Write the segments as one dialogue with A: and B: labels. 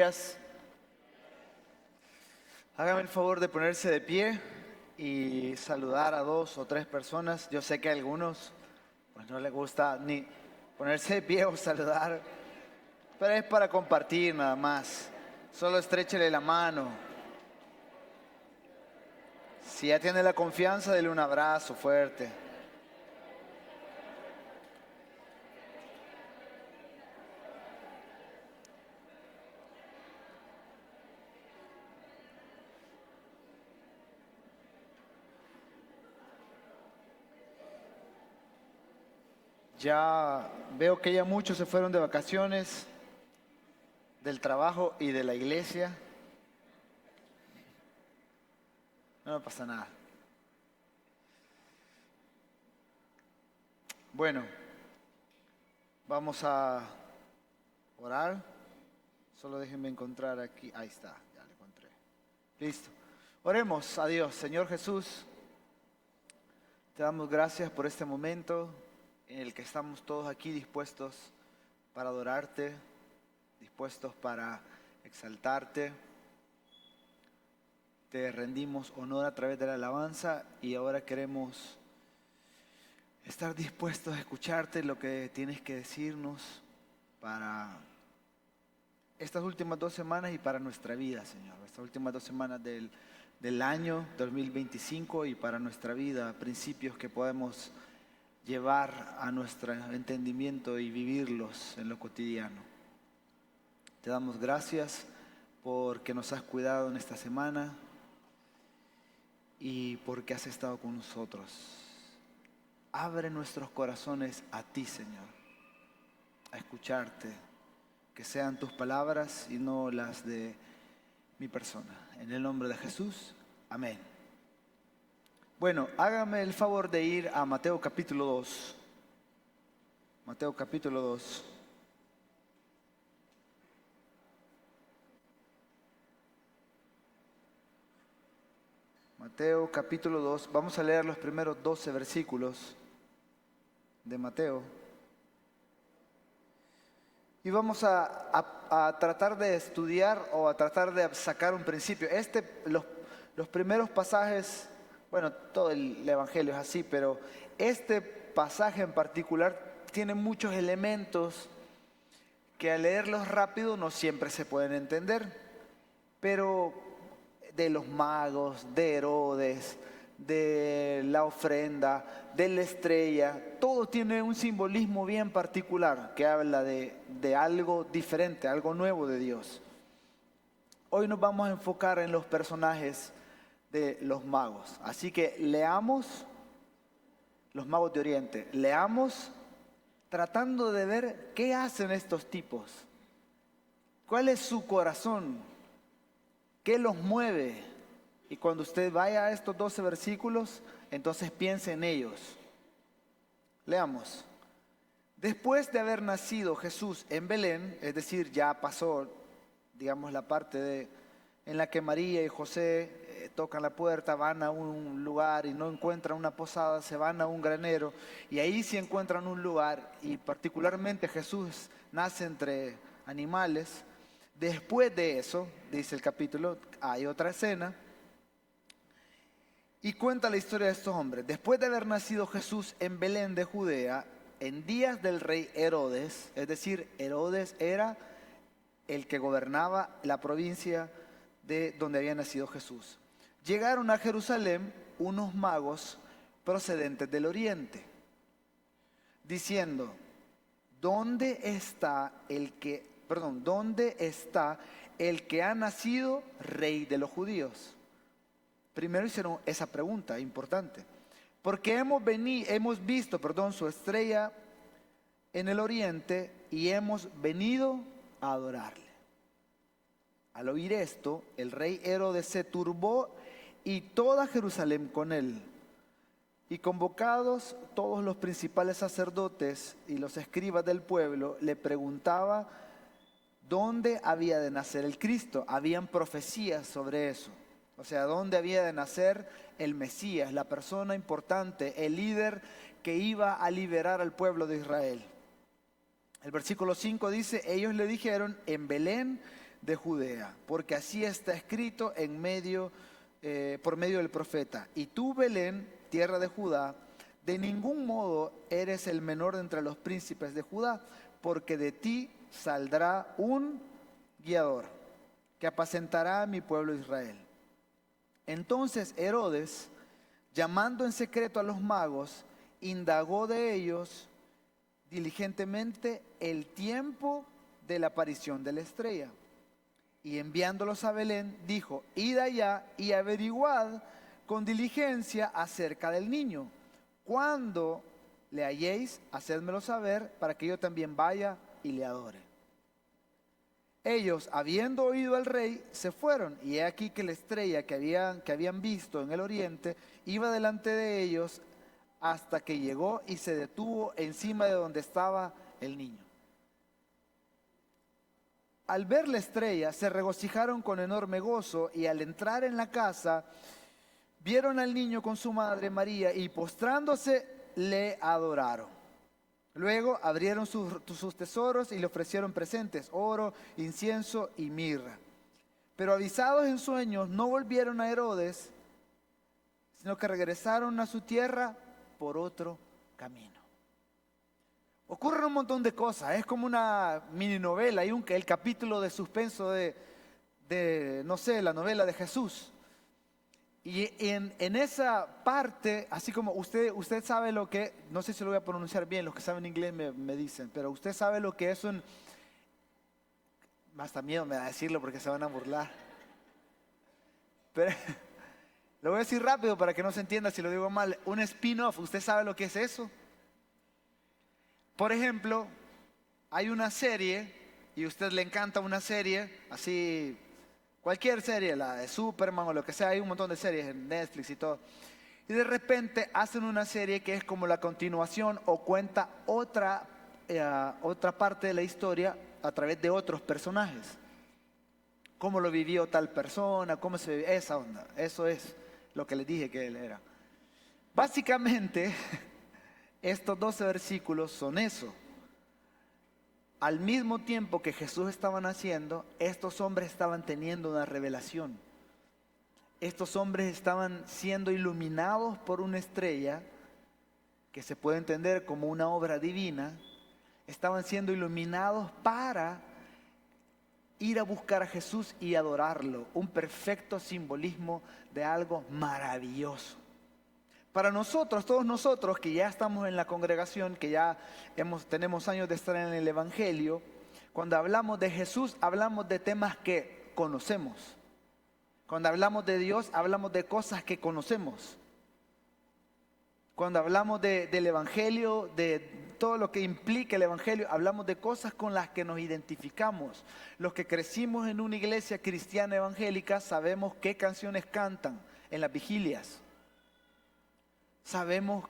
A: días. Hágame el favor de ponerse de pie y saludar a 2 o 3 personas. Yo sé que a algunos pues, no les gusta ni ponerse de pie o saludar, pero es para compartir nada más. Solo estréchele la mano. Si ya tiene la confianza, dele un abrazo fuerte. Ya veo que ya muchos se fueron de vacaciones, del trabajo y de la iglesia. No pasa nada. Bueno, vamos a orar. Solo déjenme encontrar aquí. Ahí está, ya lo encontré. Listo. Oremos a Dios. Señor Jesús, te damos gracias por este momento en el que estamos todos aquí dispuestos para adorarte, dispuestos para exaltarte. Te rendimos honor a través de la alabanza y ahora queremos estar dispuestos a escucharte lo que tienes que decirnos para estas últimas 2 semanas y para nuestra vida, Señor. Estas últimas 2 semanas del año 2025 y para nuestra vida, principios que podemos llevar a nuestro entendimiento y vivirlos en lo cotidiano. Te damos gracias porque nos has cuidado en esta semana y porque has estado con nosotros. Abre nuestros corazones a ti, Señor, a escucharte, que sean tus palabras y no las de mi persona. En el nombre de Jesús, amén. Bueno, hágame el favor de ir a Mateo capítulo 2. Mateo capítulo 2. Mateo capítulo 2. Vamos a leer los primeros 12 versículos de Mateo. Y vamos a tratar de estudiar o a tratar de sacar un principio. Los primeros pasajes, bueno, todo el Evangelio es así, pero este pasaje en particular tiene muchos elementos que al leerlos rápido no siempre se pueden entender. Pero de los magos, de Herodes, de la ofrenda, de la estrella, todo tiene un simbolismo bien particular que habla de algo diferente, algo nuevo de Dios. Hoy nos vamos a enfocar en los personajes de los magos. Así que leamos los magos de Oriente, leamos tratando de ver qué hacen estos tipos, cuál es su corazón, qué los mueve. Y cuando usted vaya a estos 12 versículos, entonces piense en ellos. Leamos. Después de haber nacido Jesús en Belén, es decir, ya pasó, digamos, la parte en la que María y José tocan la puerta, van a un lugar y no encuentran una posada, se van a un granero y ahí sí encuentran un lugar, y particularmente Jesús nace entre animales. Después de eso, dice el capítulo, hay otra escena y cuenta la historia de estos hombres. Después de haber nacido Jesús en Belén de Judea, en días del rey Herodes, es decir, Herodes era el que gobernaba la provincia de donde había nacido Jesús, llegaron a Jerusalén unos magos procedentes del oriente, diciendo, ¿dónde está el que ha nacido rey de los judíos? Primero hicieron esa pregunta importante. Porque hemos visto su estrella en el oriente y hemos venido a adorarle. Al oír esto, el rey Herodes se turbó y toda Jerusalén con él. Y convocados todos los principales sacerdotes y los escribas del pueblo, le preguntaba dónde había de nacer el Cristo. Habían profecías sobre eso. O sea, dónde había de nacer el Mesías, la persona importante, el líder que iba a liberar al pueblo de Israel. El versículo 5 dice, ellos le dijeron, en Belén de Judea, porque así está escrito por medio del profeta. Y tú, Belén, tierra de Judá, de ningún modo eres el menor de entre los príncipes de Judá, porque de ti saldrá un guiador que apacentará a mi pueblo Israel. Entonces Herodes, llamando en secreto a los magos, indagó de ellos diligentemente el tiempo de la aparición de la estrella. Y enviándolos a Belén, dijo: id allá y averiguad con diligencia acerca del niño. Cuando le halléis, hacédmelo saber, para que yo también vaya y le adore. Ellos, habiendo oído al rey, se fueron, y he aquí que la estrella que habían visto en el oriente iba delante de ellos hasta que llegó y se detuvo encima de donde estaba el niño. Al ver la estrella, se regocijaron con enorme gozo, y al entrar en la casa, vieron al niño con su madre María, y postrándose le adoraron. Luego abrieron sus tesoros y le ofrecieron presentes: oro, incienso y mirra. Pero avisados en sueños, no volvieron a Herodes, sino que regresaron a su tierra por otro camino. Ocurren un montón de cosas, es como una mini novela, hay el capítulo de suspenso no sé, la novela de Jesús. Y en esa parte, así como usted sabe lo que, no sé si lo voy a pronunciar bien, los que saben inglés me dicen, pero usted sabe lo que es hasta miedo me da decirlo porque se van a burlar. Pero lo voy a decir rápido para que no se entienda si lo digo mal. Un spin-off, ¿usted sabe lo que es eso? Por ejemplo, hay una serie, y a usted le encanta una serie, así, cualquier serie, la de Superman o lo que sea, hay un montón de series en Netflix y todo. Y de repente hacen una serie que es como la continuación o cuenta otra parte de la historia a través de otros personajes. Cómo lo vivió tal persona, cómo se vivió, esa onda. Eso es lo que les dije que él era. Básicamente, estos 12 versículos son eso. Al mismo tiempo que Jesús estaba naciendo, estos hombres estaban teniendo una revelación. Estos hombres estaban siendo iluminados por una estrella, que se puede entender como una obra divina. Estaban siendo iluminados para ir a buscar a Jesús y adorarlo. Un perfecto simbolismo de algo maravilloso. Para nosotros, todos nosotros que ya estamos en la congregación, que ya tenemos años de estar en el Evangelio, cuando hablamos de Jesús, hablamos de temas que conocemos. Cuando hablamos de Dios, hablamos de cosas que conocemos. Cuando hablamos del Evangelio, de todo lo que implica el Evangelio, hablamos de cosas con las que nos identificamos. Los que crecimos en una iglesia cristiana evangélica sabemos qué canciones cantan en las vigilias. Sabemos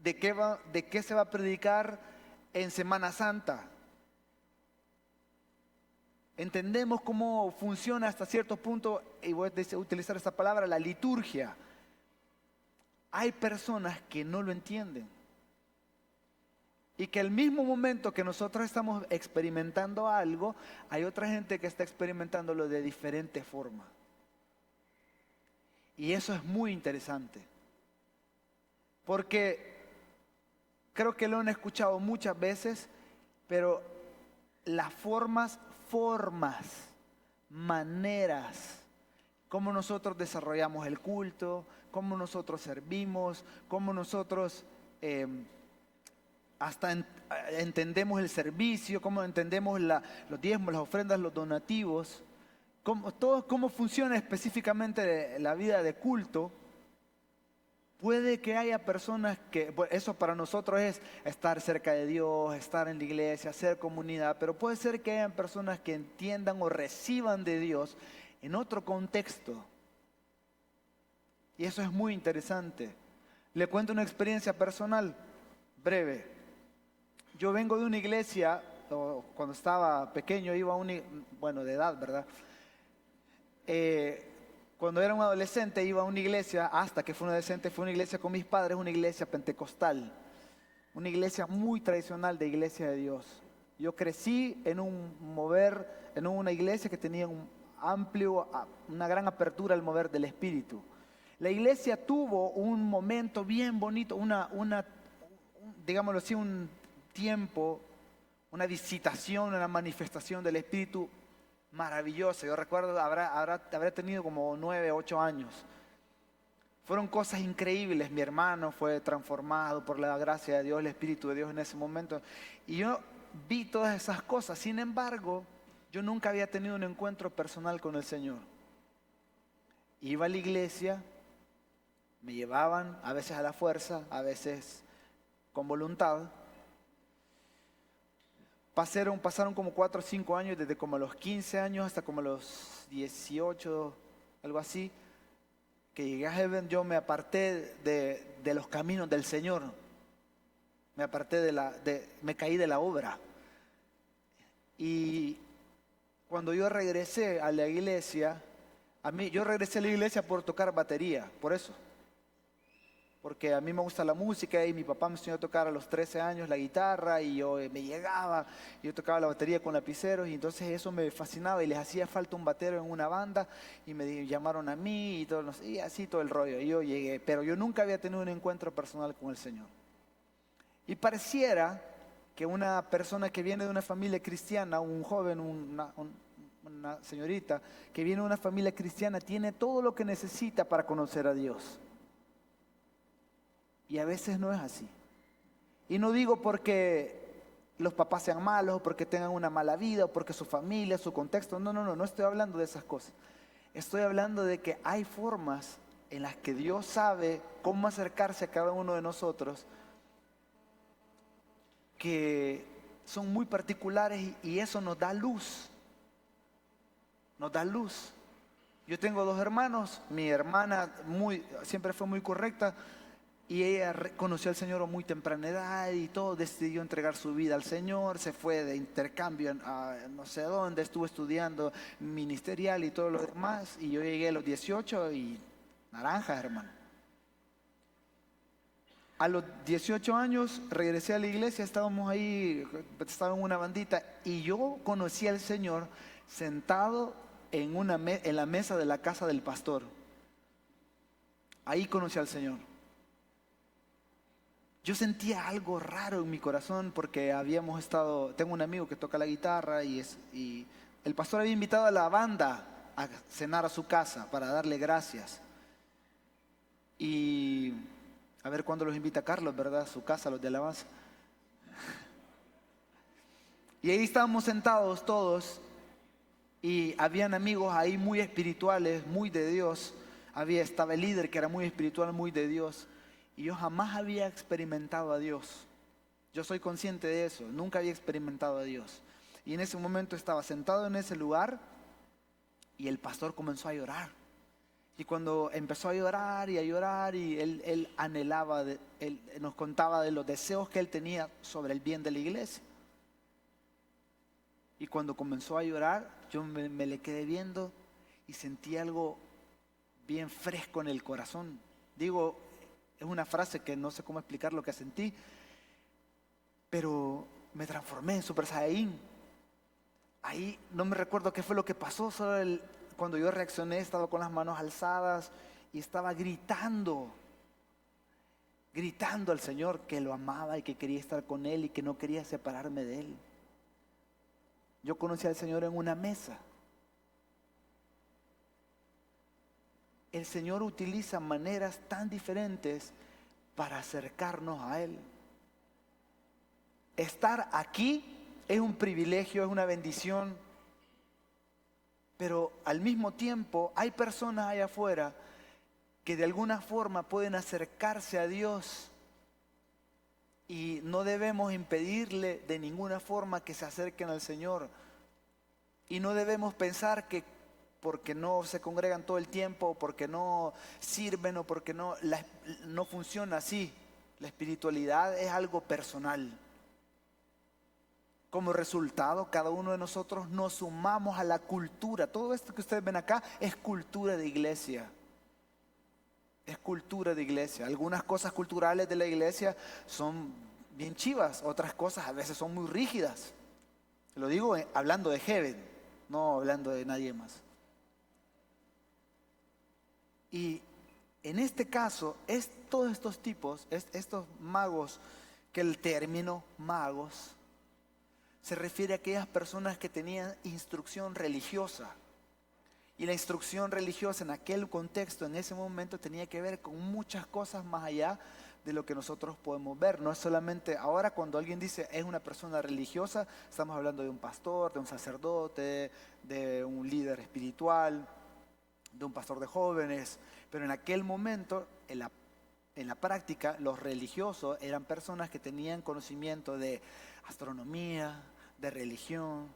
A: de qué se va a predicar en Semana Santa. Entendemos cómo funciona hasta cierto punto, y voy a utilizar esta palabra, la liturgia. Hay personas que no lo entienden. Y que al mismo momento que nosotros estamos experimentando algo, hay otra gente que está experimentándolo de diferente forma. Y eso es muy interesante. Porque creo que lo han escuchado muchas veces, pero las formas, maneras, cómo nosotros desarrollamos el culto, cómo nosotros servimos, cómo nosotros entendemos el servicio, cómo entendemos los diezmos, las ofrendas, los donativos, cómo funciona específicamente la vida de culto. Puede que haya personas que, eso para nosotros es estar cerca de Dios, estar en la iglesia, hacer comunidad, pero puede ser que hayan personas que entiendan o reciban de Dios en otro contexto. Y eso es muy interesante. Le cuento una experiencia personal, breve. Yo vengo de una iglesia, cuando estaba pequeño iba a de edad, ¿verdad? Cuando era un adolescente iba a una iglesia, hasta que fue un adolescente, fue una iglesia con mis padres, una iglesia pentecostal. Una iglesia muy tradicional de iglesia de Dios. Yo crecí en en una iglesia que tenía una gran apertura al mover del Espíritu. La iglesia tuvo un momento bien bonito, digámoslo así, un tiempo, una visitación, una manifestación del Espíritu maravillosa. Yo recuerdo, habrá tenido como 9, 8 años. Fueron cosas increíbles. Mi hermano fue transformado por la gracia de Dios, el Espíritu de Dios en ese momento. Y yo vi todas esas cosas. Sin embargo, yo nunca había tenido un encuentro personal con el Señor. Iba a la iglesia, me llevaban a veces a la fuerza, a veces con voluntad. Pasaron como 4 o 5 años, desde como los 15 años hasta como los 18, algo así, que llegué a Heaven. Yo me aparté de los caminos del Señor. Me caí de la obra. Y cuando yo regresé a la iglesia, yo regresé a la iglesia por tocar batería, por eso. Porque a mí me gusta la música y mi papá me enseñó a tocar a los 13 años la guitarra y yo tocaba la batería con lapiceros y entonces eso me fascinaba y les hacía falta un batero en una banda y me llamaron a mí y así todo el rollo. Y yo llegué, pero yo nunca había tenido un encuentro personal con el Señor. Y pareciera que una persona que viene de una familia cristiana, un joven, una señorita que viene de una familia cristiana, tiene todo lo que necesita para conocer a Dios. Y a veces no es así. Y no digo porque los papás sean malos, o porque tengan una mala vida, o porque su familia, su contexto. No estoy hablando de esas cosas. Estoy hablando de que hay formas en las que Dios sabe cómo acercarse a cada uno de nosotros que son muy particulares y eso nos da luz. Nos da luz. Yo tengo 2 hermanos. Mi hermana siempre fue muy correcta. Y ella conoció al Señor a muy temprana edad y todo, decidió entregar su vida al Señor, se fue de intercambio a no sé dónde, estuvo estudiando ministerial y todo lo demás. Y yo llegué a los 18 y naranjas, hermano. A los 18 años regresé a la iglesia, estábamos ahí, estaba en una bandita y yo conocí al Señor sentado en la mesa de la casa del pastor. Ahí conocí al Señor. Yo sentía algo raro en mi corazón porque tengo un amigo que toca la guitarra y el pastor había invitado a la banda a cenar a su casa para darle gracias. Y a ver cuándo los invita Carlos, ¿verdad? A su casa, los de alabanza. Y ahí estábamos sentados todos y habían amigos ahí muy espirituales, muy de Dios. Estaba el líder que era muy espiritual, muy de Dios. Y yo jamás había experimentado a Dios. Yo soy consciente de eso. Nunca había experimentado a Dios. Y en ese momento estaba sentado en ese lugar y el pastor comenzó a llorar. Y cuando empezó a llorar y él anhelaba, él nos contaba de los deseos que él tenía sobre el bien de la iglesia. Y cuando comenzó a llorar, yo me le quedé viendo y sentí algo bien fresco en el corazón. Es una frase que no sé cómo explicar lo que sentí, pero me transformé en Super Saiyajin. Ahí no me recuerdo qué fue lo que pasó, solo cuando yo reaccioné estaba con las manos alzadas y estaba gritando al Señor que lo amaba y que quería estar con Él y que no quería separarme de Él. Yo conocí al Señor en una mesa. El Señor utiliza maneras tan diferentes para acercarnos a Él. Estar aquí es un privilegio, es una bendición, pero al mismo tiempo hay personas allá afuera que de alguna forma pueden acercarse a Dios y no debemos impedirle de ninguna forma que se acerquen al Señor. Y no debemos pensar que porque no se congregan todo el tiempo, porque no sirven o porque no funciona así. La espiritualidad es algo personal. Como resultado, cada uno de nosotros nos sumamos a la cultura. Todo esto que ustedes ven acá es cultura de iglesia. Es cultura de iglesia. Algunas cosas culturales de la iglesia son bien chivas, otras cosas a veces son muy rígidas. Lo digo hablando de Heaven, no hablando de nadie más. Y en este caso, todos estos tipos, estos magos, que el término magos se refiere a aquellas personas que tenían instrucción religiosa. Y la instrucción religiosa en aquel contexto, en ese momento, tenía que ver con muchas cosas más allá de lo que nosotros podemos ver. No es solamente, ahora cuando alguien dice es una persona religiosa, estamos hablando de un pastor, de un sacerdote, de un líder espiritual, de un pastor de jóvenes. Pero en aquel momento, en la práctica, los religiosos eran personas que tenían conocimiento de astronomía, de religión,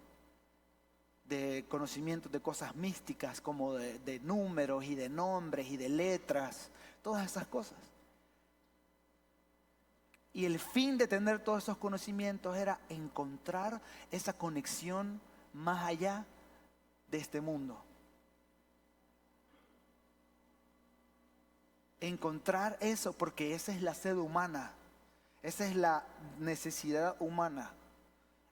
A: de conocimientos de cosas místicas como de números y de nombres y de letras, todas esas cosas. Y el fin de tener todos esos conocimientos era encontrar esa conexión más allá de este mundo. Encontrar eso, porque esa es la sed humana, esa es la necesidad humana.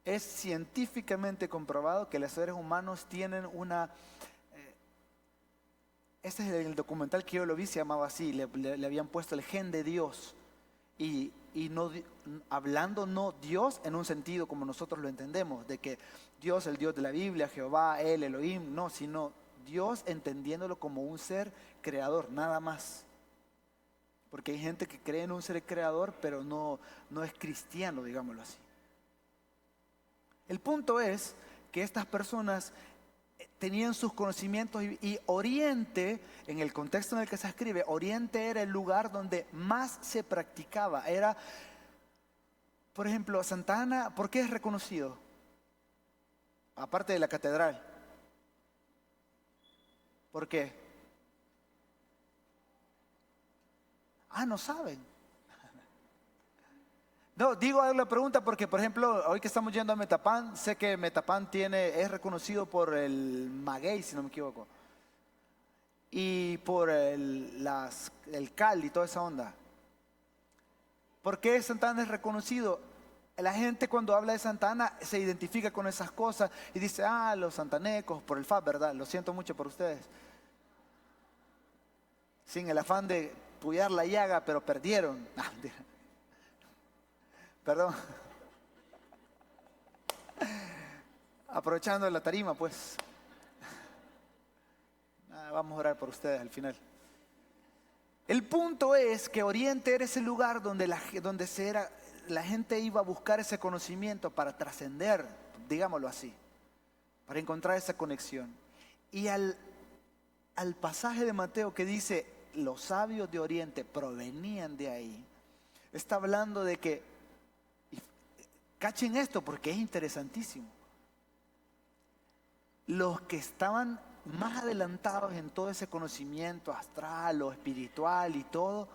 A: Es científicamente comprobado que los seres humanos tienen ese es el documental que yo lo vi, se llamaba así, le habían puesto el gen de Dios. Y no, hablando no Dios en un sentido como nosotros lo entendemos, de que Dios, el Dios de la Biblia, Jehová, el Elohim, no, sino Dios entendiéndolo como un ser creador, nada más. Porque hay gente que cree en un ser creador, pero no es cristiano, digámoslo así. El punto es que estas personas tenían sus conocimientos y Oriente, en el contexto en el que se escribe, Oriente era el lugar donde más se practicaba. Era, por ejemplo, Santa Ana, ¿por qué es reconocido? Aparte de la catedral. ¿Por qué? No saben. No, digo la pregunta porque, por ejemplo, hoy que estamos yendo a Metapán, sé que Metapán es reconocido por el maguey, si no me equivoco, y por el cal y toda esa onda. ¿Por qué Santa Ana es reconocido? La gente cuando habla de Santa Ana se identifica con esas cosas y dice, los santanecos, por el FAB, ¿verdad? Lo siento mucho por ustedes. Sin el afán de puyar la llaga, pero perdieron. Perdón. Aprovechando la tarima, pues. Vamos a orar por ustedes al final. El punto es que Oriente era ese lugar donde la gente iba a buscar ese conocimiento para trascender, digámoslo así, para encontrar esa conexión. Y al pasaje de Mateo que dice, los sabios de Oriente provenían de ahí, está hablando de que, cachen esto porque es interesantísimo, los que estaban más adelantados en todo ese conocimiento astral o espiritual y todo,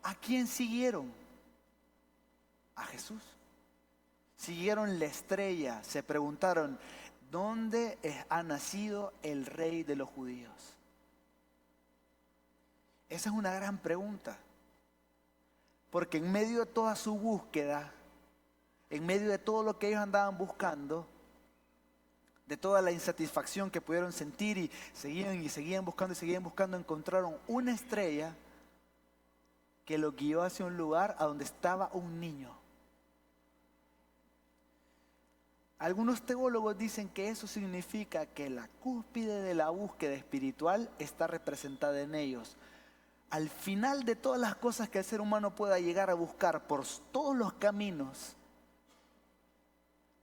A: ¿a quién siguieron? A Jesús. Siguieron la estrella, se preguntaron, ¿dónde ha nacido el rey de los judíos? Esa es una gran pregunta, porque en medio de toda su búsqueda, en medio de todo lo que ellos andaban buscando, de toda la insatisfacción que pudieron sentir y seguían buscando, encontraron una estrella que los guió hacia un lugar a donde estaba un niño. Algunos teólogos dicen que eso significa que la cúspide de la búsqueda espiritual está representada en ellos. Al final de todas las cosas que el ser humano pueda llegar a buscar por todos los caminos,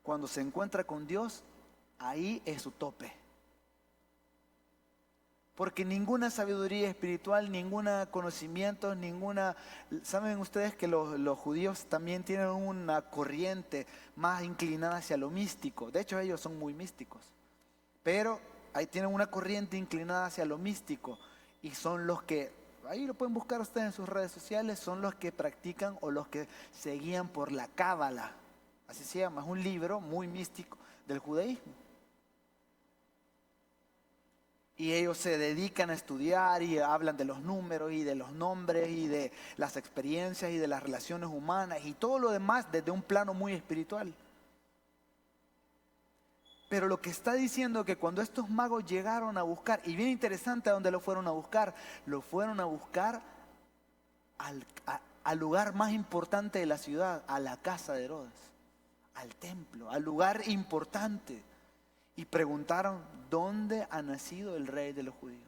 A: cuando se encuentra con Dios, ahí es su tope. Porque ninguna sabiduría espiritual, ningún conocimiento, ¿saben ustedes que los judíos también tienen una corriente más inclinada hacia lo místico? De hecho, ellos son muy místicos. Pero ahí tienen una corriente inclinada hacia lo místico. Y son los que, ahí lo pueden buscar ustedes en sus redes sociales, son los que practican o los que se guían por la Cábala. Así se llama, es un libro muy místico del judaísmo. Y ellos se dedican a estudiar y hablan de los números y de los nombres y de las experiencias y de las relaciones humanas y todo lo demás desde un plano muy espiritual. Pero lo que está diciendo que cuando estos magos llegaron a buscar, y bien interesante a dónde lo fueron a buscar al lugar más importante de la ciudad, a la casa de Herodes, al templo, al lugar importante. Y preguntaron, ¿dónde ha nacido el rey de los judíos?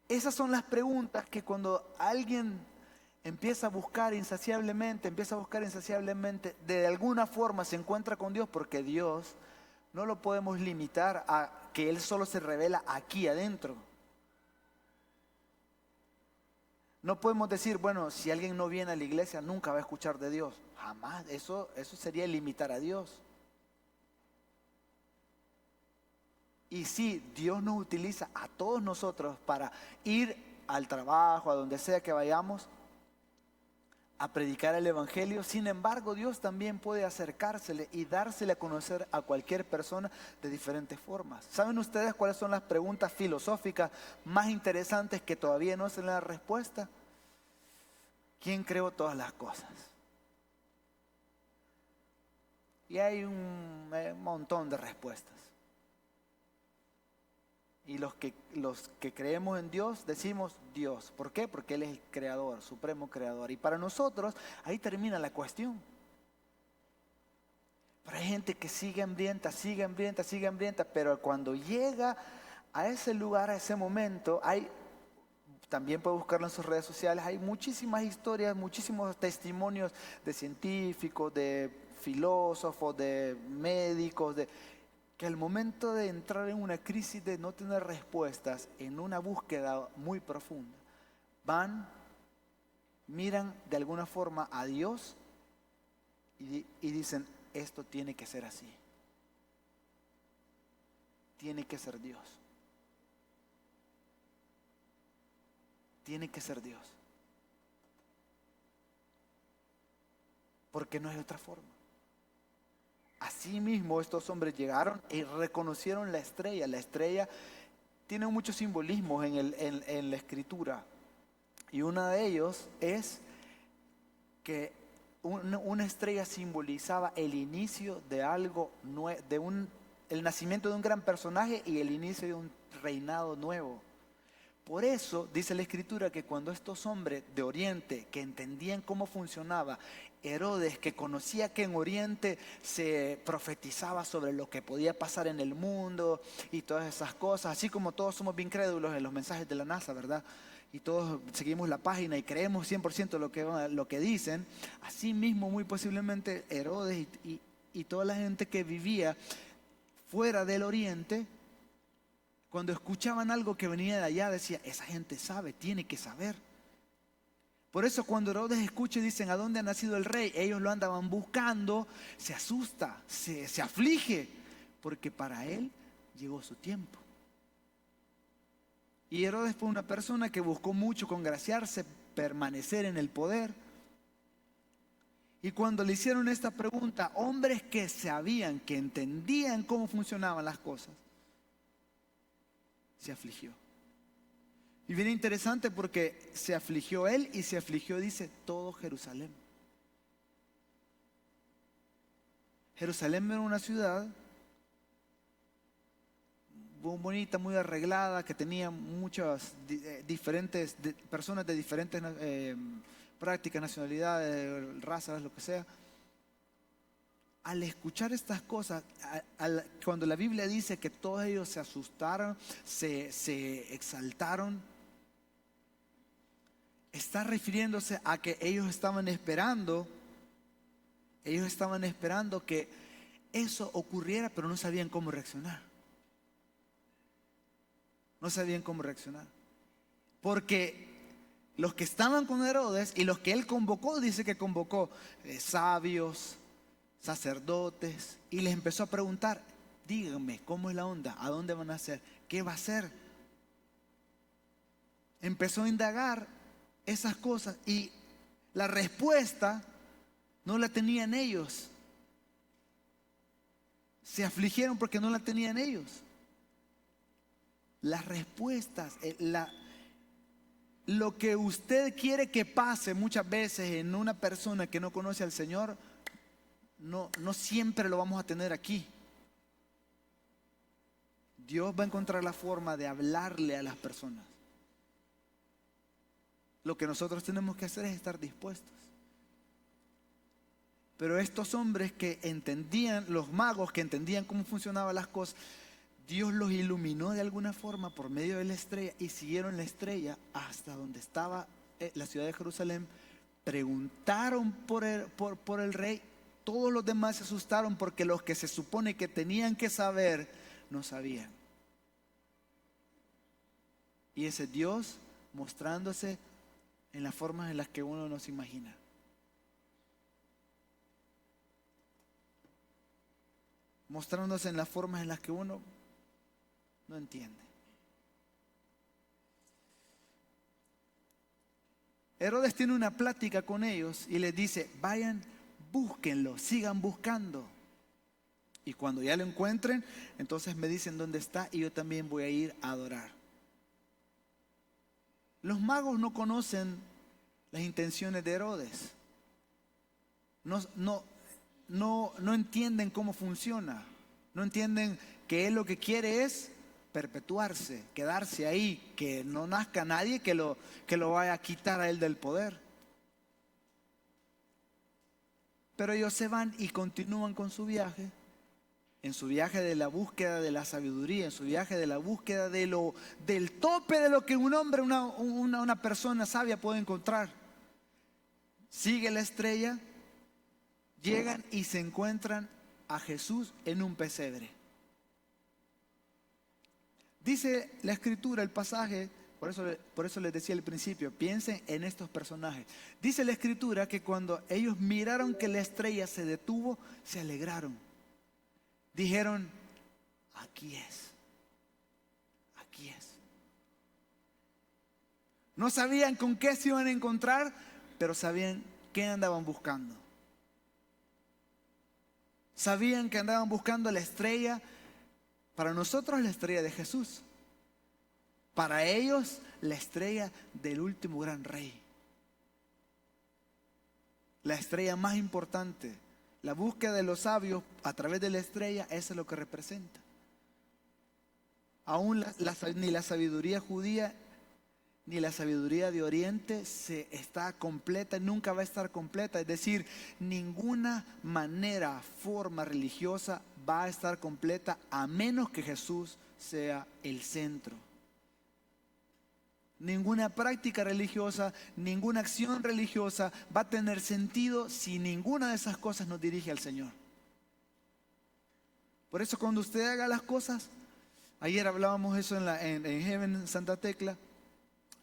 A: Esas son las preguntas que cuando alguien empieza a buscar insaciablemente, de alguna forma se encuentra con Dios, porque Dios no lo podemos limitar a que Él solo se revela aquí adentro. No podemos decir, bueno, si alguien no viene a la iglesia nunca va a escuchar de Dios. Jamás, eso sería limitar a Dios. Y sí, Dios nos utiliza a todos nosotros para ir al trabajo, a donde sea que vayamos, a predicar el evangelio. Sin embargo, Dios también puede acercársele y dársele a conocer a cualquier persona de diferentes formas. ¿Saben ustedes cuáles son las preguntas filosóficas más interesantes que todavía no se le da respuesta? ¿Quién creó todas las cosas? Y hay un montón de respuestas. Y los que creemos en Dios decimos Dios. ¿Por qué? Porque Él es el creador, supremo creador. Y para nosotros ahí termina la cuestión. Pero hay gente que sigue hambrienta, pero cuando llega a ese lugar, a ese momento, también puede buscarlo en sus redes sociales, hay muchísimas historias, muchísimos testimonios de científicos, de filósofos, de médicos, que al momento de entrar en una crisis de no tener respuestas, en una búsqueda muy profunda, miran de alguna forma a Dios y dicen, esto tiene que ser así. Tiene que ser Dios. Tiene que ser Dios. Porque no hay otra forma. Asimismo, estos hombres llegaron y reconocieron la estrella. La estrella tiene muchos simbolismos en la escritura. Y uno de ellos es que una estrella simbolizaba el inicio de algo nuevo, el nacimiento de un gran personaje y el inicio de un reinado nuevo. Por eso dice la escritura que cuando estos hombres de Oriente que entendían cómo funcionaba, Herodes que conocía que en Oriente se profetizaba sobre lo que podía pasar en el mundo y todas esas cosas, así como todos somos bien crédulos en los mensajes de la NASA, ¿verdad? Y todos seguimos la página y creemos 100% lo que dicen, así mismo muy posiblemente Herodes y toda la gente que vivía fuera del Oriente, cuando escuchaban algo que venía de allá, decía, esa gente sabe, tiene que saber. Por eso cuando Herodes escucha y dicen, ¿a dónde ha nacido el rey? Ellos lo andaban buscando, se asusta, se aflige, porque para él llegó su tiempo. Y Herodes fue una persona que buscó mucho congraciarse, permanecer en el poder. Y cuando le hicieron esta pregunta, hombres que sabían, que entendían cómo funcionaban las cosas, se afligió. Y viene interesante porque se afligió él y se afligió, dice, todo Jerusalén. Jerusalén era una ciudad muy bonita, muy arreglada, que tenía muchas diferentes personas de diferentes prácticas, nacionalidades, razas, lo que sea. Al escuchar estas cosas, cuando la Biblia dice que todos ellos se asustaron, se exaltaron, está refiriéndose a que ellos estaban esperando que eso ocurriera, pero no sabían cómo reaccionar. No sabían cómo reaccionar. Porque los que estaban con Herodes y los que él convocó, dice que convocó sabios, sacerdotes, y les empezó a preguntar, díganme, ¿cómo es la onda? ¿A dónde van a hacer? ¿Qué va a hacer? Empezó a indagar esas cosas y la respuesta no la tenían ellos. Se afligieron porque no la tenían ellos. Las respuestas, lo que usted quiere que pase muchas veces en una persona que no conoce al Señor, no siempre lo vamos a tener aquí. Dios va a encontrar la forma de hablarle a las personas. Lo que nosotros tenemos que hacer es estar dispuestos. Pero estos hombres que entendían, los magos que entendían cómo funcionaban las cosas, Dios los iluminó de alguna forma por medio de la estrella y siguieron la estrella hasta donde estaba la ciudad de Jerusalén. Preguntaron por el rey. Todos los demás se asustaron porque los que se supone que tenían que saber no sabían. Y ese Dios mostrándose en las formas en las que uno no se imagina. Mostrándose en las formas en las que uno no entiende. Herodes tiene una plática con ellos y les dice: vayan, búsquenlo, sigan buscando. Y cuando ya lo encuentren, entonces me dicen dónde está y yo también voy a ir a adorar. Los magos no conocen las intenciones de Herodes. No entienden cómo funciona. No entienden que él lo que quiere es perpetuarse, quedarse ahí, que no nazca nadie que lo vaya a quitar a él del poder. Pero ellos se van y continúan con su viaje, en su viaje de la búsqueda de la sabiduría, en su viaje de la búsqueda del tope de lo que un hombre, una persona sabia puede encontrar. Sigue la estrella, llegan y se encuentran a Jesús en un pesebre. Dice la escritura, el pasaje, por eso les decía al principio, piensen en estos personajes. Dice la escritura que cuando ellos miraron que la estrella se detuvo, se alegraron. Dijeron: aquí es, aquí es. No sabían con qué se iban a encontrar, pero sabían qué andaban buscando. Sabían que andaban buscando la estrella. Para nosotros la estrella de Jesús. Para ellos la estrella del último gran rey. La estrella más importante. La búsqueda de los sabios a través de la estrella, eso es lo que representa. Aún ni la sabiduría judía ni la sabiduría de Oriente está completa, nunca va a estar completa. Es decir, ninguna forma religiosa va a estar completa a menos que Jesús sea el centro. Ninguna práctica religiosa, ninguna acción religiosa va a tener sentido si ninguna de esas cosas nos dirige al Señor. Por eso cuando usted haga las cosas, ayer hablábamos eso en Heaven Santa Tecla,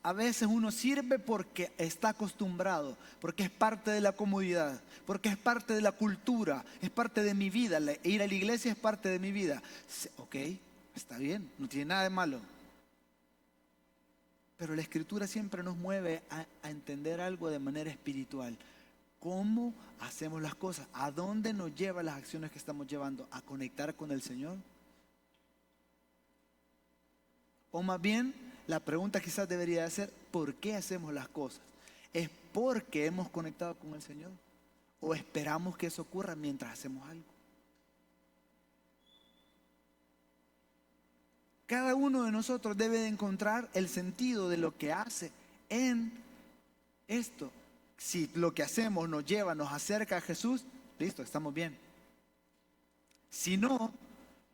A: a veces uno sirve porque está acostumbrado, porque es parte de la comodidad, porque es parte de la cultura, es parte de mi vida. Ir a la iglesia es parte de mi vida. Ok, está bien, no tiene nada de malo. Pero la Escritura siempre nos mueve a entender algo de manera espiritual. ¿Cómo hacemos las cosas? ¿A dónde nos llevan las acciones que estamos llevando? ¿A conectar con el Señor? O más bien, la pregunta quizás debería ser: ¿por qué hacemos las cosas? ¿Es porque hemos conectado con el Señor? ¿O esperamos que eso ocurra mientras hacemos algo? Cada uno de nosotros debe de encontrar el sentido de lo que hace en esto. Si lo que hacemos nos lleva, nos acerca a Jesús, listo, estamos bien. Si no,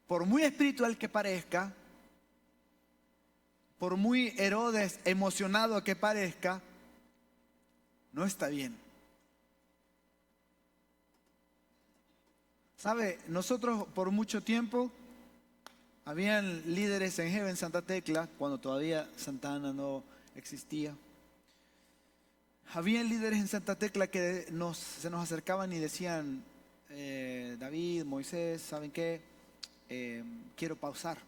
A: por muy espiritual que parezca, por muy Herodes emocionado que parezca, no está bien. ¿Sabe? Nosotros por mucho tiempo, habían líderes en Heaven Santa Tecla, cuando todavía Santa Ana no existía. Habían líderes en Santa Tecla que se nos acercaban y decían: David, Moisés, ¿saben qué? Quiero pausar,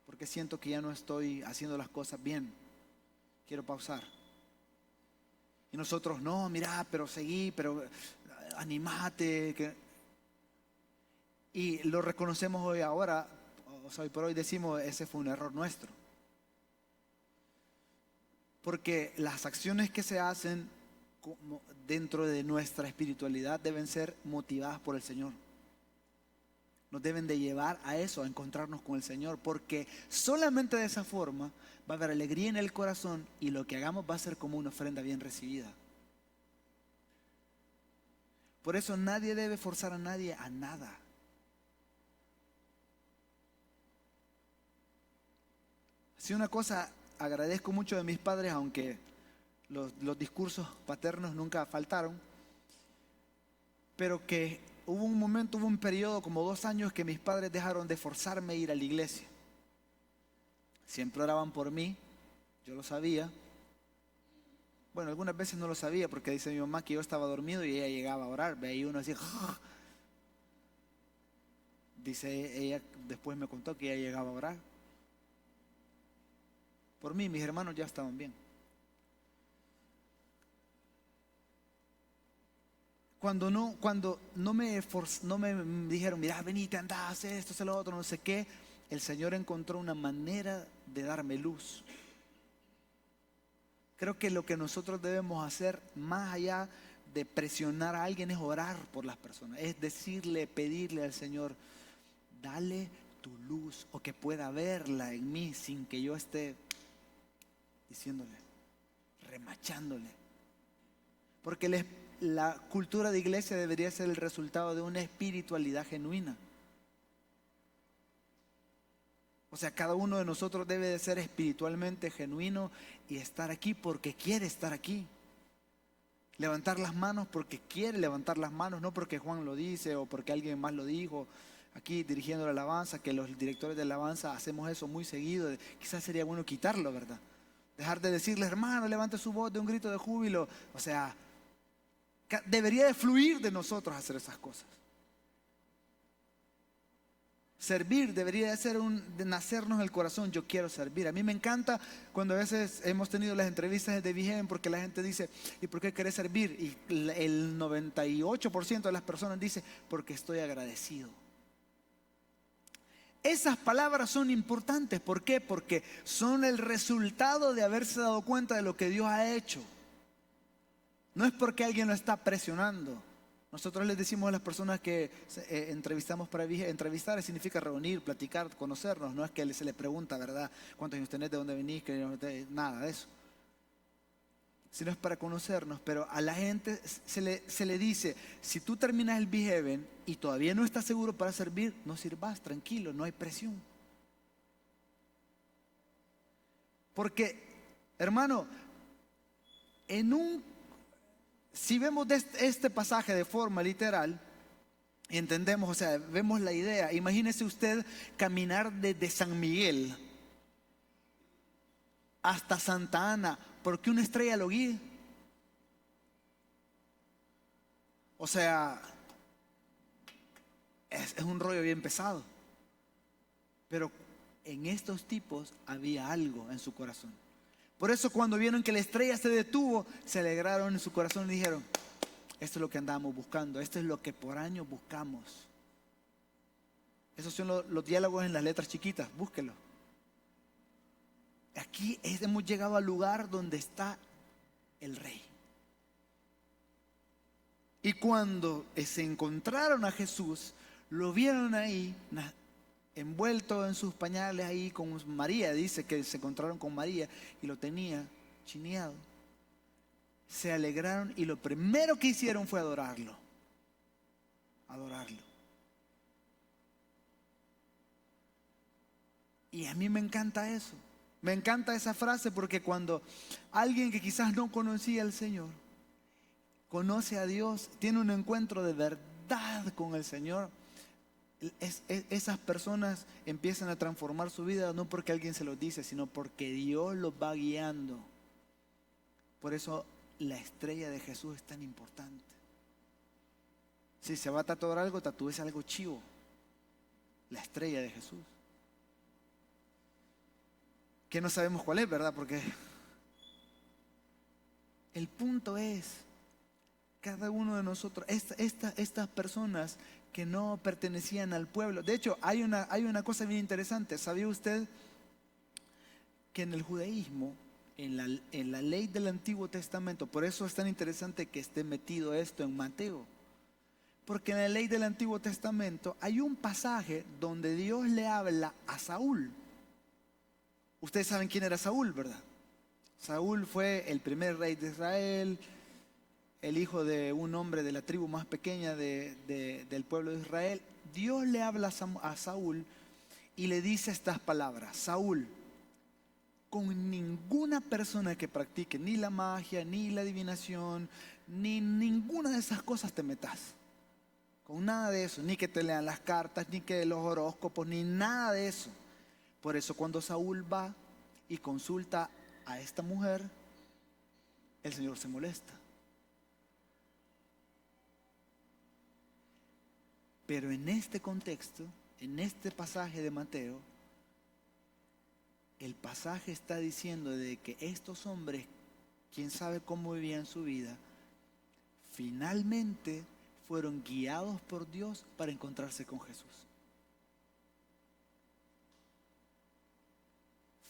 A: porque siento que ya no estoy haciendo las cosas bien. Quiero pausar. Y nosotros: no, mira, pero seguí, pero animate. Y lo reconocemos hoy ahora, hoy por hoy decimos: ese fue un error nuestro. Porque las acciones que se hacen dentro de nuestra espiritualidad deben ser motivadas por el Señor. Nos deben de llevar a eso, a encontrarnos con el Señor, porque solamente de esa forma va a haber alegría en el corazón y lo que hagamos va a ser como una ofrenda bien recibida. Por eso nadie debe forzar a nadie a nada. Si una cosa agradezco mucho de mis padres, aunque los discursos paternos nunca faltaron, pero que hubo un periodo como 2 años que mis padres dejaron de forzarme a ir a la iglesia. Siempre oraban por mí, yo lo sabía. Bueno, algunas veces no lo sabía porque dice mi mamá que yo estaba dormido y ella llegaba a orar. Ve ahí uno así. Dice ella, después me contó que ella llegaba a orar. Por mí, mis hermanos ya estaban bien. Cuando no me dijeron, mira, venite, andá, haz esto, haz lo otro, no sé qué, el Señor encontró una manera de darme luz. Creo que lo que nosotros debemos hacer, más allá de presionar a alguien, es orar por las personas. Es decirle, pedirle al Señor, dale tu luz, o que pueda verla en mí sin que yo esté diciéndole, remachándole. Porque la cultura de iglesia debería ser el resultado de una espiritualidad genuina. O sea, cada uno de nosotros debe de ser espiritualmente genuino y estar aquí porque quiere estar aquí. Levantar las manos porque quiere levantar las manos, no porque Juan lo dice o porque alguien más lo dijo. Aquí dirigiendo la alabanza, que los directores de alabanza hacemos eso muy seguido. Quizás sería bueno quitarlo, ¿verdad? Dejar de decirle, hermano, levante su voz de un grito de júbilo. O sea, debería de fluir de nosotros hacer esas cosas. Servir debería de ser de nacernos en el corazón. Yo quiero servir. A mí me encanta cuando a veces hemos tenido las entrevistas de Vigen, porque la gente dice, ¿y por qué querés servir? Y el 98% de las personas dice, porque estoy agradecido. Esas palabras son importantes. ¿Por qué? Porque son el resultado de haberse dado cuenta de lo que Dios ha hecho. No es porque alguien lo está presionando. Nosotros les decimos a las personas que entrevistamos para entrevistar significa reunir, platicar, conocernos. No es que se le pregunta, ¿verdad? ¿Cuántos años tenés? ¿De dónde venís? Nada de eso. Sino es para conocernos. Pero a la gente se le dice, si tú terminas el Big y todavía no estás seguro para servir, no sirvas, tranquilo, no hay presión. Porque, hermano, si vemos este pasaje de forma literal, y entendemos, o sea, vemos la idea. Imagínese usted caminar desde San Miguel hasta Santa Ana, porque una estrella lo guíe. O sea, es un rollo bien pesado. Pero en estos tipos había algo en su corazón. Por eso cuando vieron que la estrella se detuvo, se alegraron en su corazón y dijeron, esto es lo que andábamos buscando, esto es lo que por años buscamos. Esos son los diálogos en las letras chiquitas, búsquelo. Aquí hemos llegado al lugar donde está el rey. Y cuando se encontraron a Jesús, lo vieron ahí, envuelto en sus pañales ahí con María. Dice que se encontraron con María y lo tenía chineado. Se alegraron y lo primero que hicieron fue adorarlo. Y a mí me encanta eso. Me encanta esa frase porque cuando alguien que quizás no conocía al Señor conoce a Dios, tiene un encuentro de verdad con el Señor, esas personas empiezan a transformar su vida no porque alguien se lo dice, sino porque Dios los va guiando. Por eso la estrella de Jesús es tan importante. Si se va a tatuar algo, tatúese algo chivo. La estrella de Jesús. Que no sabemos cuál es, ¿verdad? Porque el punto es, cada uno de nosotros, estas personas que no pertenecían al pueblo. De hecho, hay una cosa bien interesante. ¿Sabía usted que en el judaísmo en la ley del Antiguo Testamento. Por eso es tan interesante que esté metido esto en Mateo. Porque en la ley del Antiguo Testamento hay un pasaje donde Dios le habla a Saúl. Ustedes saben quién era Saúl, ¿verdad? Saúl fue el primer rey de Israel, el hijo de un hombre de la tribu más pequeña del pueblo de Israel. Dios le habla a Saúl y le dice estas palabras: Saúl, con ninguna persona que practique ni la magia, ni la adivinación, ni ninguna de esas cosas te metas. Con nada de eso, ni que te lean las cartas, ni que los horóscopos, ni nada de eso. Por eso cuando Saúl va y consulta a esta mujer, el Señor se molesta. Pero en este contexto, en este pasaje de Mateo, el pasaje está diciendo de que estos hombres, quién sabe cómo vivían su vida, finalmente fueron guiados por Dios para encontrarse con Jesús.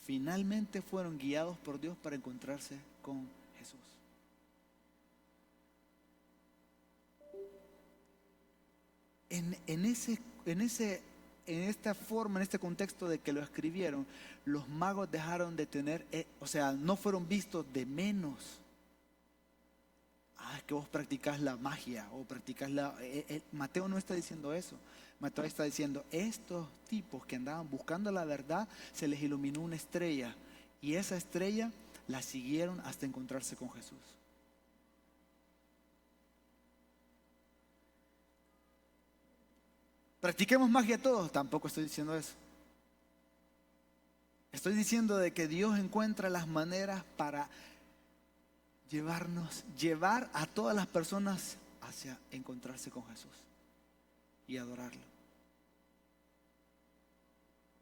A: Finalmente fueron guiados por Dios para encontrarse con Jesús. En esta forma, en este contexto de que lo escribieron, los magos dejaron de tener, no fueron vistos de menos. Es que vos practicás la magia o practicás Mateo no está diciendo eso. Mateo está diciendo, estos tipos que andaban buscando la verdad, se les iluminó una estrella y esa estrella la siguieron hasta encontrarse con Jesús. Practiquemos magia todos, tampoco estoy diciendo eso. Estoy diciendo de que Dios encuentra las maneras para llevar a todas las personas hacia encontrarse con Jesús y adorarlo.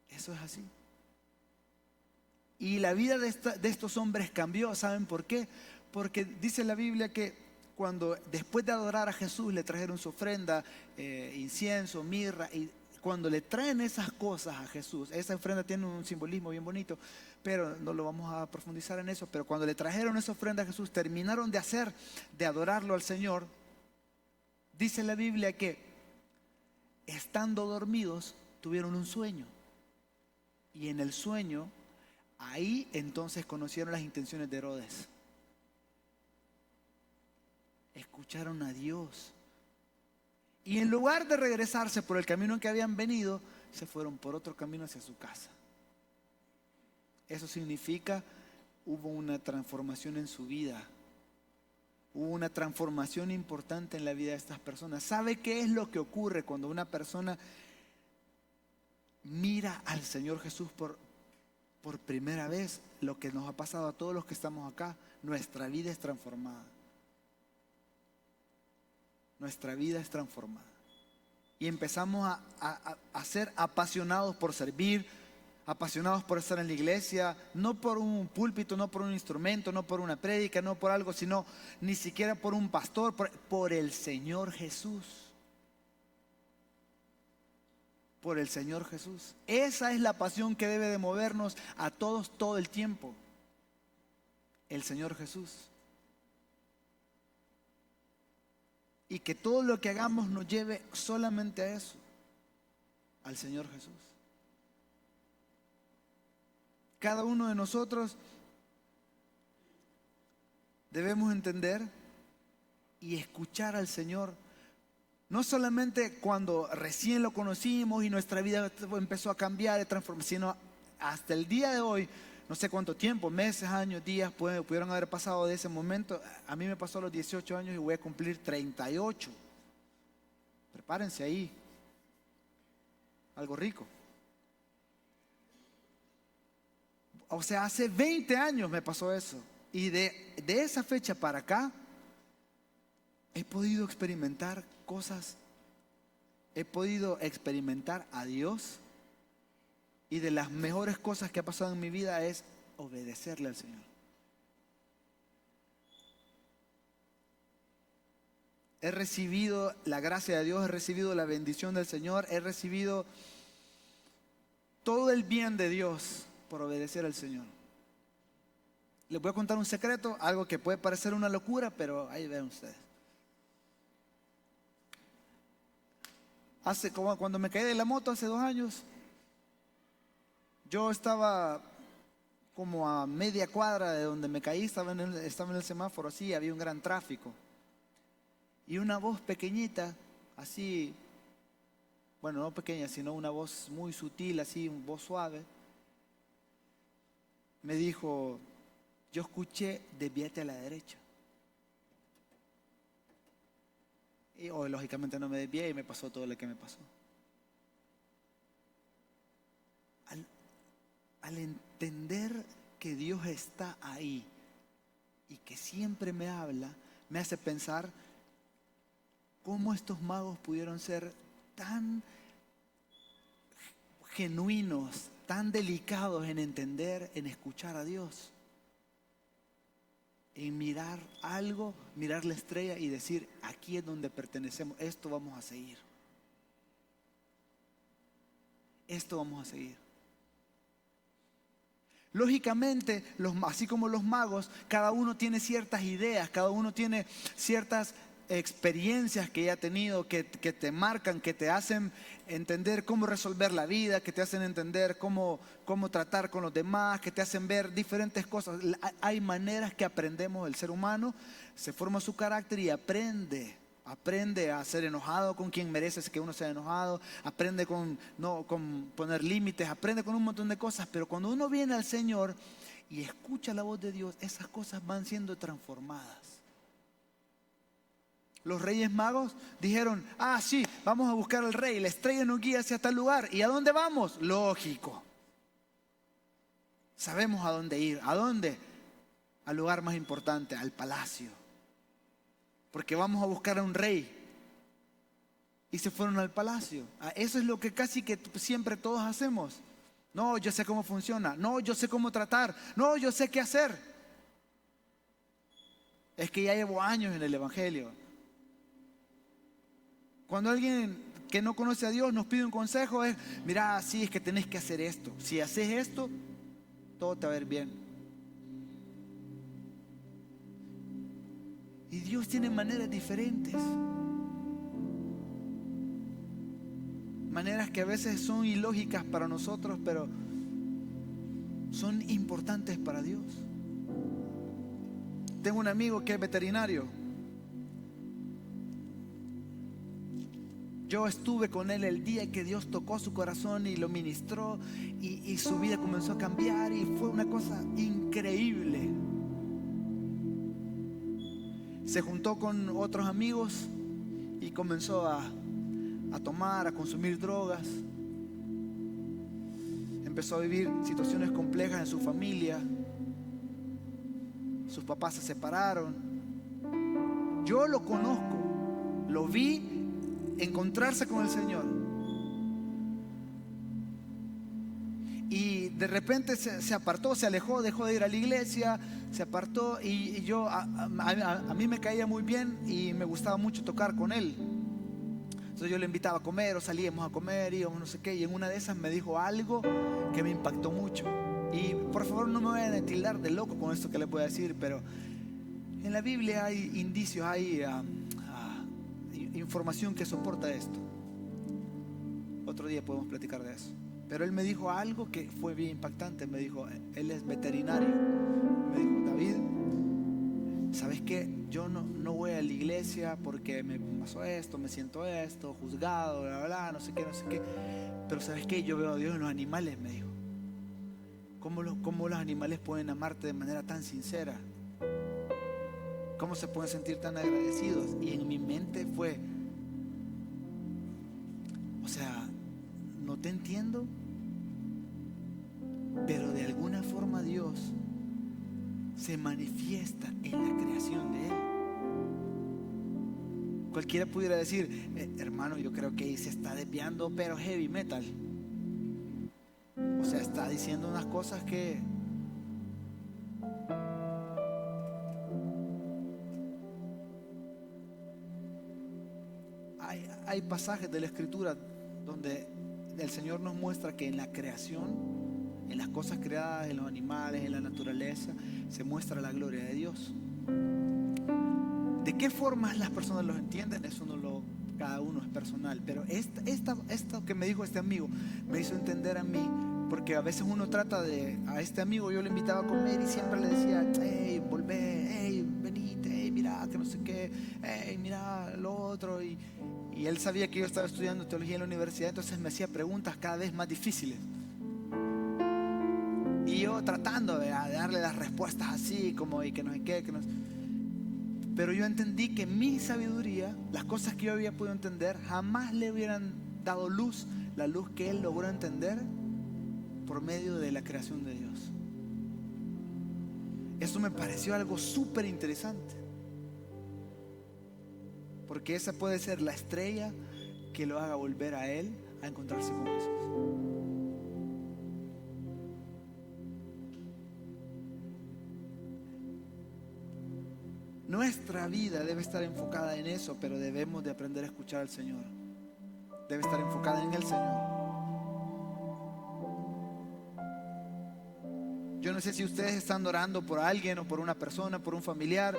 A: Eso es así. Y la vida de estos hombres cambió. ¿Saben por qué? Porque dice la Biblia que cuando después de adorar a Jesús le trajeron su ofrenda, incienso, mirra, y cuando le traen esas cosas a Jesús, esa ofrenda tiene un simbolismo bien bonito, pero no lo vamos a profundizar en eso. Pero cuando le trajeron esa ofrenda a Jesús, terminaron de adorarlo al Señor. Dice la Biblia que estando dormidos tuvieron un sueño, y en el sueño ahí entonces conocieron las intenciones de Herodes. Escucharon a Dios y en lugar de regresarse por el camino en que habían venido, se fueron por otro camino hacia su casa. Eso significa, hubo una transformación en su vida. Hubo una transformación importante en la vida de estas personas. ¿Sabe qué es lo que ocurre cuando una persona mira al Señor Jesús por primera vez? Lo que nos ha pasado a todos los que estamos acá, nuestra vida es transformada. Nuestra vida es transformada. Y empezamos a ser apasionados por servir, apasionados por estar en la iglesia, no por un púlpito, no por un instrumento, no por una prédica, no por algo, sino ni siquiera por un pastor, por el Señor Jesús. Por el Señor Jesús. Esa es la pasión que debe de movernos a todos todo el tiempo. El Señor Jesús. Y que todo lo que hagamos nos lleve solamente a eso, al Señor Jesús. Cada uno de nosotros debemos entender y escuchar al Señor, no solamente cuando recién lo conocimos y nuestra vida empezó a cambiar, a transformarse, sino hasta el día de hoy. No sé cuánto tiempo, meses, años, días pudieron haber pasado de ese momento. A mí me pasó a los 18 años y voy a cumplir 38. Prepárense ahí. Algo rico. O sea, hace 20 años me pasó eso. Y de esa fecha para acá, he podido experimentar cosas. He podido experimentar a Dios. Y de las mejores cosas que ha pasado en mi vida es obedecerle al Señor. He recibido la gracia de Dios, he recibido la bendición del Señor, he recibido todo el bien de Dios por obedecer al Señor. Les voy a contar un secreto, algo que puede parecer una locura, pero ahí ven ustedes. Cuando me caí de la moto hace 2 años, yo estaba como a media cuadra de donde me caí, estaba en el semáforo así, había un gran tráfico. Y una voz pequeñita, así, bueno, no pequeña, sino una voz muy sutil, así, una voz suave, me dijo, yo escuché, desvíate a la derecha. Y lógicamente no me desvié y me pasó todo lo que me pasó. Al entender que Dios está ahí y que siempre me habla, me hace pensar cómo estos magos pudieron ser tan genuinos, tan delicados en entender, en escuchar a Dios, en mirar algo, mirar la estrella y decir, aquí es donde pertenecemos, esto vamos a seguir. Esto vamos a seguir. Lógicamente, así como los magos, cada uno tiene ciertas ideas, cada uno tiene ciertas experiencias que ya ha tenido, que te marcan, que te hacen entender cómo resolver la vida, que te hacen entender cómo tratar con los demás, que te hacen ver diferentes cosas. Hay maneras que aprendemos, el ser humano se forma su carácter y aprende a ser enojado con quien merece que uno sea enojado, aprende con poner límites, aprende con un montón de cosas, pero cuando uno viene al Señor y escucha la voz de Dios, esas cosas van siendo transformadas. Los reyes magos dijeron, sí, vamos a buscar al rey, la estrella nos guía hacia tal lugar. ¿Y a dónde vamos? Lógico. Sabemos a dónde ir. ¿A dónde? Al lugar más importante, al palacio. Porque vamos a buscar a un rey. Y se fueron al palacio. Eso es lo que casi que siempre todos hacemos. No, yo sé cómo funciona. No, yo sé cómo tratar. No, yo sé qué hacer. Es que ya llevo años en el Evangelio. Cuando alguien que no conoce a Dios nos pide un consejo es, mira, sí, es que tenés que hacer esto. Si haces esto, todo te va a ir bien. Y Dios tiene maneras diferentes. Maneras que a veces son ilógicas para nosotros, pero son importantes para Dios. Tengo un amigo que es veterinario. Yo estuve con él el día que Dios tocó su corazón y lo ministró y su vida comenzó a cambiar y fue una cosa increíble. Se juntó con otros amigos y comenzó a tomar, a consumir drogas. Empezó a vivir situaciones complejas en su familia. Sus papás se separaron. Yo lo conozco, lo vi encontrarse con el Señor. Y de repente se apartó, se alejó, dejó de ir a la iglesia, se apartó y yo, a mí me caía muy bien y me gustaba mucho tocar con él. Entonces yo le invitaba a comer o salíamos a comer, íbamos no sé qué, y en una de esas me dijo algo que me impactó mucho. Y por favor no me vayan a tildar de loco con esto que les voy a decir, pero en la Biblia hay indicios, hay información que soporta esto. Otro día podemos platicar de eso. Pero él me dijo algo que fue bien impactante. Me dijo, él es veterinario. Me dijo, David, ¿sabes qué? Yo no voy a la iglesia porque me pasó esto, me siento esto, juzgado, bla, bla, bla, no sé qué. Pero ¿sabes qué? Yo veo a Dios en los animales, me dijo. ¿Cómo los animales pueden amarte de manera tan sincera? ¿Cómo se pueden sentir tan agradecidos? Y en mi mente fue, o sea, no te entiendo, pero de alguna forma Dios se manifiesta en la creación de Él. Cualquiera pudiera decir, hermano, yo creo que ahí se está desviando, pero heavy metal. O sea, está diciendo unas cosas que... Hay pasajes de la Escritura donde el Señor nos muestra que en la creación en las cosas creadas, en los animales, en la naturaleza, se muestra la gloria de Dios. ¿De qué formas las personas lo entienden? Eso cada uno es personal. Pero esto que me dijo este amigo me hizo entender a mí, porque a veces uno trata a este amigo, yo le invitaba a comer y siempre le decía, hey, volvé, hey, venite, hey, mira, que no sé qué, hey, mira lo otro. Y él sabía que yo estaba estudiando teología en la universidad, entonces me hacía preguntas cada vez más difíciles. Y yo tratando de darle las respuestas así, como y que no sé qué, que no sé. Pero yo entendí que mi sabiduría, las cosas que yo había podido entender, jamás le hubieran dado luz, la luz que él logró entender por medio de la creación de Dios. Eso me pareció algo súper interesante, porque esa puede ser la estrella que lo haga volver a él a encontrarse con Jesús. Nuestra vida debe estar enfocada en eso, pero debemos de aprender a escuchar al Señor. Debe estar enfocada en el Señor. Yo no sé si ustedes están orando por alguien o por una persona, por un familiar,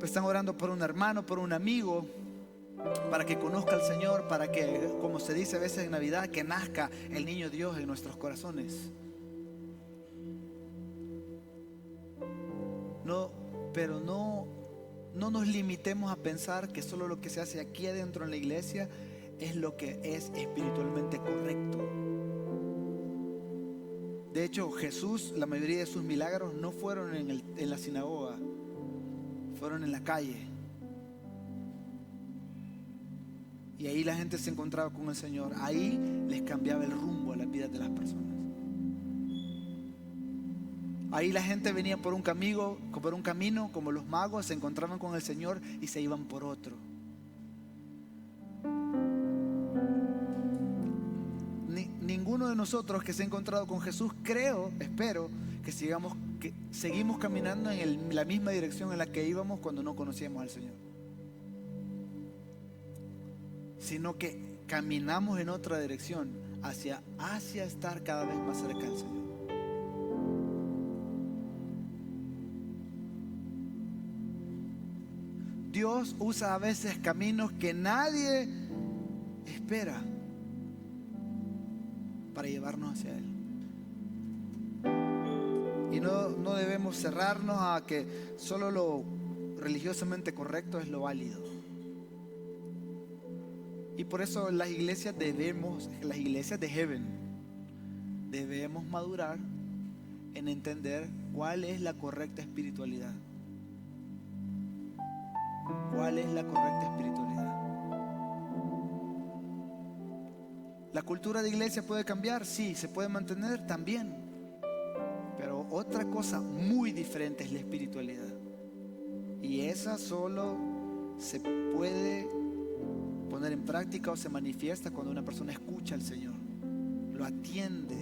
A: están orando por un hermano, por un amigo, para que conozca al Señor, para que, como se dice a veces en Navidad, que nazca el niño Dios en nuestros corazones. Pero no nos limitemos a pensar que solo lo que se hace aquí adentro en la iglesia es lo que es espiritualmente correcto. De hecho, Jesús, la mayoría de sus milagros no fueron en la sinagoga, fueron en la calle. Y ahí la gente se encontraba con el Señor. Ahí les cambiaba el rumbo a las vidas de las personas. Ahí la gente venía por un camino, como los magos, se encontraban con el Señor y se iban por otro. Ninguno de nosotros que se ha encontrado con Jesús, espero que seguimos caminando en la misma dirección en la que íbamos cuando no conocíamos al Señor, sino que caminamos en otra dirección, hacia estar cada vez más cerca del Señor. Dios usa a veces caminos que nadie espera para llevarnos hacia Él. Y no debemos cerrarnos a que solo lo religiosamente correcto es lo válido. Y por eso las iglesias de Heaven, debemos madurar en entender cuál es la correcta espiritualidad. ¿Cuál es la correcta espiritualidad? ¿La cultura de iglesia puede cambiar? Sí. ¿Se puede mantener? También. Pero otra cosa muy diferente es la espiritualidad. Y esa solo se puede poner en práctica o se manifiesta cuando una persona escucha al Señor, lo atiende.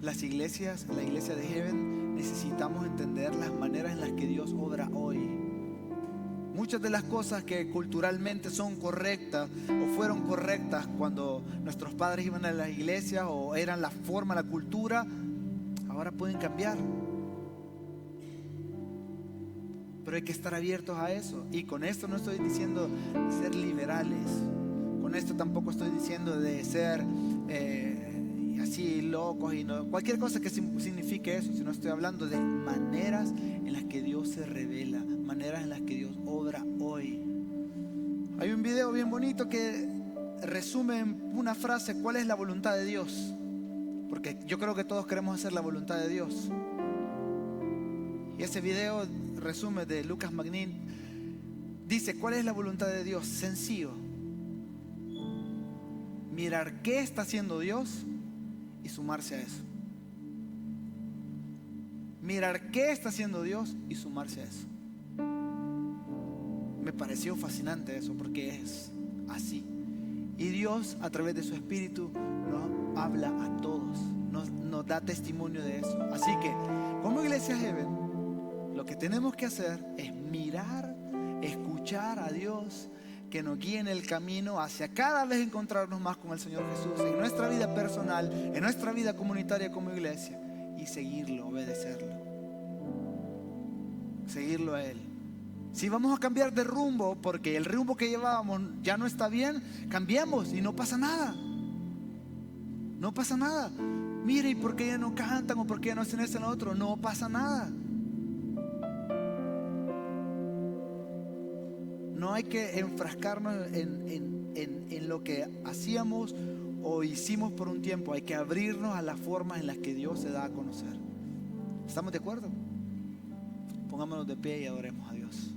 A: La iglesia de Heaven, necesitamos entender las maneras en las que Dios obra hoy. Muchas de las cosas que culturalmente son correctas o fueron correctas cuando nuestros padres iban a las iglesias o eran la forma, la cultura, ahora pueden cambiar. Pero hay que estar abiertos a eso. Y con esto no estoy diciendo de ser liberales. Con esto tampoco estoy diciendo de ser así locos y cualquier cosa que signifique eso, sino estoy hablando de maneras en las que Dios se revela, maneras en las que Dios obra hoy. Hay un video bien bonito que resume en una frase cuál es la voluntad de Dios, porque yo creo que todos queremos hacer la voluntad de Dios. Y ese video resume de Lucas Magnin dice: ¿cuál es la voluntad de Dios? Sencillo: mirar qué está haciendo Dios y sumarse a eso. Mirar qué está haciendo Dios y sumarse a eso. Me pareció fascinante eso, porque es así. Y Dios, a través de su Espíritu, nos habla a todos, nos da testimonio de eso. Así que, como Iglesia Heaven, lo que tenemos que hacer es mirar, escuchar a Dios, que nos guíe en el camino hacia cada vez encontrarnos más con el Señor Jesús en nuestra vida personal, en nuestra vida comunitaria como iglesia, y seguirlo, obedecerlo, seguirlo a Él. Si vamos a cambiar de rumbo porque el rumbo que llevábamos ya no está bien, cambiemos y no pasa nada. No pasa nada. Mire, ¿y por qué ya no cantan o por qué ya no hacen esto en lo otro? No pasa nada. No hay que enfrascarnos en lo que hacíamos o hicimos por un tiempo. Hay que abrirnos a las formas en las que Dios se da a conocer. ¿Estamos de acuerdo? Pongámonos de pie y adoremos a Dios.